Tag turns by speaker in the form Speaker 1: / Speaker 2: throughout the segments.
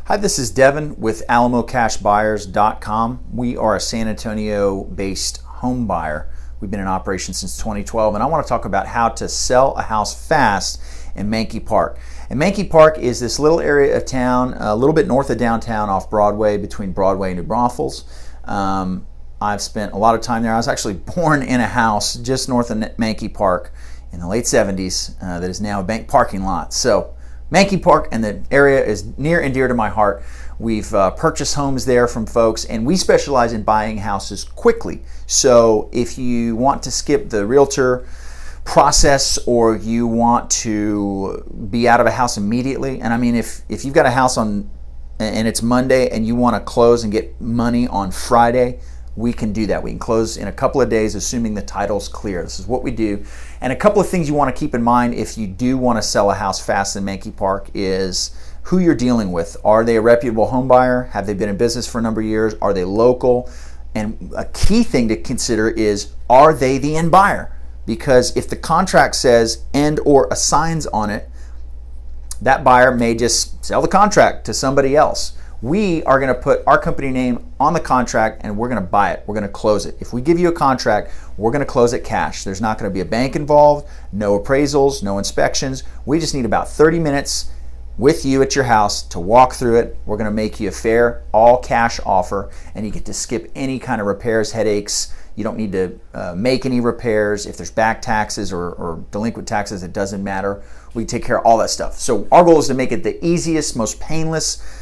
Speaker 1: Hi, this is Devin with AlamoCashBuyers.com. We are a San Antonio-based home buyer. We've been in operation since 2012, and I want to talk about how to sell a house fast in Mahncke Park. And Mahncke Park is this little area of town, a little bit north of downtown off Broadway, between Broadway and New Braunfels. I've spent a lot of time there. I was actually born in a house just north of Mahncke Park in the late 70s that is now a bank parking lot. So Mahncke Park and the area is near and dear to my heart. We've purchased homes there from folks, and we specialize in buying houses quickly. So if you want to skip the realtor process, or you want to be out of a house immediately, and I mean, if you've got a house and it's Monday and you want to close and get money on Friday, we can do that. We can close in a couple of days, assuming the title's clear. This is what we do. And a couple of things you want to keep in mind if you do want to sell a house fast in Mahncke Park is who you're dealing with. Are they a reputable home buyer? Have they been in business for a number of years? Are they local? And a key thing to consider is, are they the end buyer? Because if the contract says and or assigns on it, that buyer may just sell the contract to somebody else. We are going to put our company name on the contract and we're going to buy it. We're going to close it. If we give you a contract, we're going to close it cash. There's not going to be a bank involved, no appraisals, no inspections. We just need about 30 minutes with you at your house to walk through it. We're going to make you a fair, all cash offer, and you get to skip any kind of repairs, headaches. You don't need to make any repairs. If there's back taxes or delinquent taxes, it doesn't matter. We take care of all that stuff. So our goal is to make it the easiest, most painless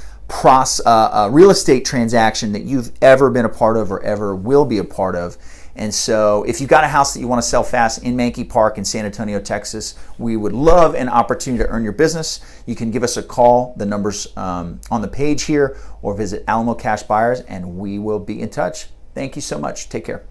Speaker 1: real estate transaction that you've ever been a part of or ever will be a part of. And so if you've got a house that you want to sell fast in Mahncke Park in San Antonio, Texas, we would love an opportunity to earn your business. You can give us a call. The number's on the page here, or visit Alamo Cash Buyers, and we will be in touch. Thank you so much. Take care.